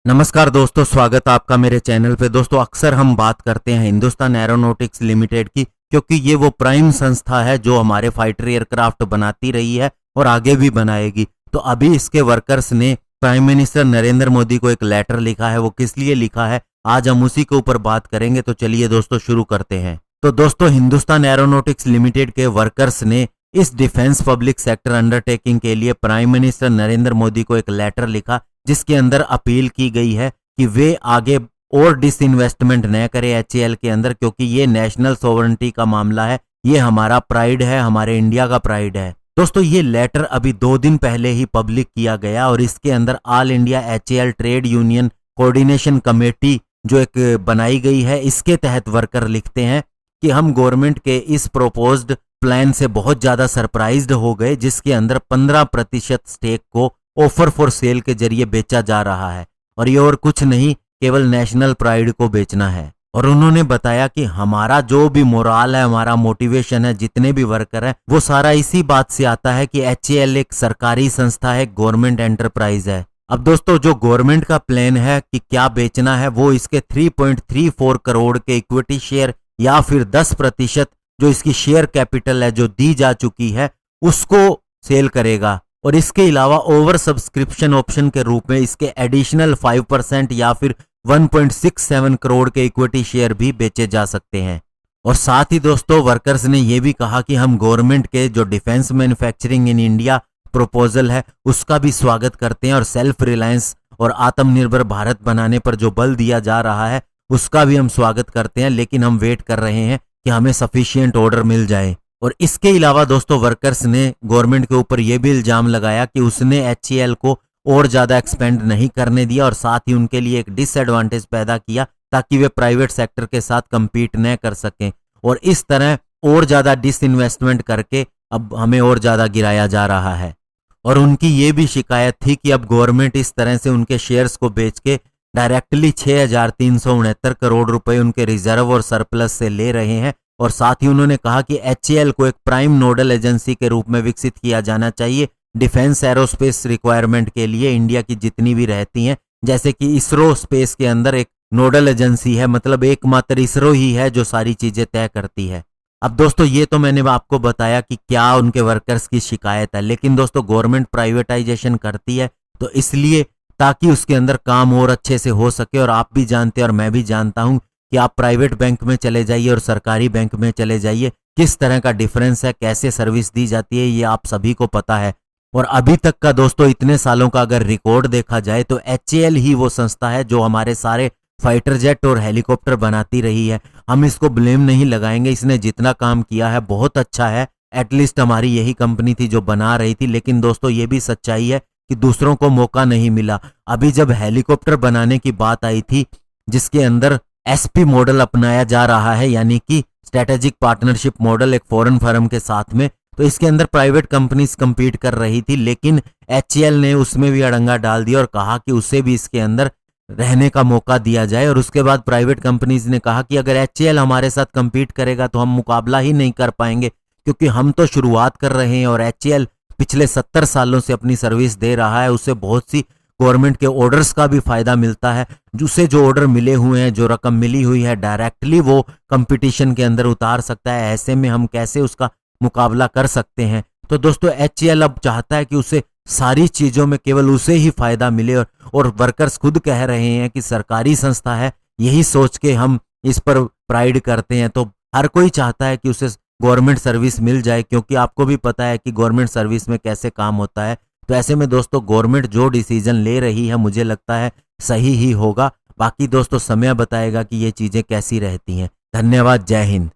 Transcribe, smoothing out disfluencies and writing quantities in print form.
नमस्कार दोस्तों, स्वागत आपका मेरे चैनल पे। दोस्तों, अक्सर हम बात करते हैं हिंदुस्तान एरोनॉटिक्स लिमिटेड की, क्योंकि ये वो प्राइम संस्था है जो हमारे फाइटर एयरक्राफ्ट बनाती रही है और आगे भी बनाएगी। तो अभी इसके वर्कर्स ने प्राइम मिनिस्टर नरेंद्र मोदी को एक लेटर लिखा है। वो किस लिए लिखा है, आज हम उसी के ऊपर बात करेंगे। तो चलिए दोस्तों शुरू करते हैं। तो दोस्तों, हिंदुस्तान एरोनॉटिक्स लिमिटेड के वर्कर्स ने इस डिफेंस पब्लिक सेक्टर अंडरटेकिंग के लिए प्राइम मिनिस्टर नरेंद्र मोदी को एक लेटर लिखा, जिसके अंदर अपील की गई है कि वे आगे और डिसइन्वेस्टमेंट न करें एचएएल के अंदर, क्योंकि ये नेशनल सोवरेनिटी का मामला है। ये हमारा प्राइड है, हमारे इंडिया का प्राइड है। दोस्तों, ये लेटर अभी 2 दिन पहले ही पब्लिक किया गया और इसके अंदर all India HAL trade union coordination committee जो एक बनाई गई है, इसके तहत वर्कर लिखते हैं कि हम गवर्नमेंट के इस प्रोपोज्ड प्लान से बहुत ज्यादा सरप्राइज्ड हो गए, जिसके अंदर 15% स्टेक को ऑफर फॉर सेल के जरिए बेचा जा रहा है और ये और कुछ नहीं, केवल नेशनल प्राइड को बेचना है। और उन्होंने बताया कि हमारा जो भी मोराल है, हमारा मोटिवेशन है, जितने भी वर्कर हैं, वो सारा इसी बात से आता है कि एचएएल एक सरकारी संस्था है, गवर्नमेंट एंटरप्राइज है। अब दोस्तों, जो गवर्नमेंट का प्लान है कि क्या बेचना है, वो इसके 3.34 करोड़ के इक्विटी शेयर या फिर 10% जो इसकी शेयर कैपिटल है जो दी जा चुकी है, उसको सेल करेगा। और इसके अलावा ओवर सब्सक्रिप्शन ऑप्शन के रूप में इसके एडिशनल 5% या फिर 1.67 करोड़ के इक्विटी शेयर भी बेचे जा सकते हैं। और साथ ही दोस्तों, वर्कर्स ने यह भी कहा कि हम गवर्नमेंट के जो defence manufacturing in India proposal है उसका भी स्वागत करते हैं और सेल्फ रिलायंस और आत्मनिर्भर भारत बनाने पर जो बल दिया जा रहा है उसका भी हम स्वागत करते हैं, लेकिन हम वेट कर रहे हैं कि हमें सफिशिएंट ऑर्डर मिल जाए। और इसके अलावा दोस्तों, वर्कर्स ने गवर्नमेंट के ऊपर यह भी इल्जाम लगाया कि उसने एचएएल को और ज्यादा एक्सपेंड नहीं करने दिया और साथ ही उनके लिए एक डिसएडवांटेज पैदा किया ताकि वे प्राइवेट सेक्टर के साथ कंपीट न कर सकें। और इस तरह और ज्यादा डिसइन्वेस्टमेंट करके अब हमें और ज्यादा गिराया जा रहा है। और उनकी ये भी शिकायत थी कि अब गवर्नमेंट इस तरह से उनके शेयर्स को बेच के डायरेक्टली 6,369 करोड़ रुपए उनके रिजर्व और सरप्लस से ले रहे हैं। और साथ ही उन्होंने कहा कि एचएएल को एक प्राइम नोडल एजेंसी के रूप में विकसित किया जाना चाहिए डिफेंस एरोस्पेस रिक्वायरमेंट के लिए, इंडिया की जितनी भी रहती हैं। जैसे कि इसरो स्पेस के अंदर एक नोडल एजेंसी है, मतलब एकमात्र इसरो ही है जो सारी चीजें तय करती है। अब दोस्तों, ये तो मैंने आपको बताया कि क्या उनके वर्कर्स की शिकायत है, लेकिन दोस्तों, गवर्नमेंट प्राइवेटाइजेशन करती है तो इसलिए ताकि उसके अंदर काम और अच्छे से हो सके। और आप भी जानते हैं और मैं भी जानता हूं कि आप प्राइवेट बैंक में चले जाइए और सरकारी बैंक में चले जाइए, किस तरह का डिफरेंस है, कैसे सर्विस दी जाती है, ये आप सभी को पता है। और अभी तक का दोस्तों, इतने सालों का अगर रिकॉर्ड देखा जाए तो एचएएल ही वो संस्था है जो हमारे सारे फाइटर जेट और हेलीकॉप्टर बनाती रही है। हम इसको ब्लेम नहीं लगाएंगे, इसने जितना काम किया है बहुत अच्छा है। एटलीस्ट हमारी यही कंपनी थी जो बना रही थी। लेकिन दोस्तों, ये भी सच्चाई है कि दूसरों को मौका नहीं मिला। अभी जब हेलीकॉप्टर बनाने की बात आई थी, जिसके अंदर एसपी मॉडल अपनाया जा रहा है, यानी कि स्ट्रेटेजिक पार्टनरशिप मॉडल एक फॉरेन फर्म के साथ में, तो इसके अंदर प्राइवेट कंपनीज compete कर रही थी, लेकिन एचएएल ने उसमें भी अड़ंगा डाल दिया और कहा कि उसे भी इसके अंदर रहने का मौका दिया जाए। और उसके बाद प्राइवेट कंपनीज ने कहा कि अगर एचएएल हमारे साथ compete करेगा तो हम मुकाबला ही नहीं कर पाएंगे, क्योंकि हम तो शुरुआत कर रहे हैं और एचएएल पिछले 70 सालों से अपनी सर्विस दे रहा है। उससे बहुत सी गवर्नमेंट के ऑर्डर्स का भी फायदा मिलता है। उसे जो ऑर्डर मिले हुए हैं, जो रकम मिली हुई है, डायरेक्टली वो कंपटीशन के अंदर उतार सकता है। ऐसे में हम कैसे उसका मुकाबला कर सकते हैं? तो दोस्तों, एचएएल अब चाहता है कि उसे सारी चीजों में केवल उसे ही फायदा मिले। और वर्कर्स खुद कह रहे हैं कि सरकारी संस्था है, यही सोच के हम इस पर प्राइड करते हैं। तो हर कोई चाहता है कि उसे गवर्नमेंट सर्विस मिल जाए, क्योंकि आपको भी पता है कि गवर्नमेंट सर्विस में कैसे काम होता है। तो ऐसे में दोस्तों, गवर्नमेंट जो डिसीजन ले रही है मुझे लगता है सही ही होगा। बाकी दोस्तों, समय बताएगा कि ये चीजें कैसी रहती हैं। धन्यवाद, जय हिंद।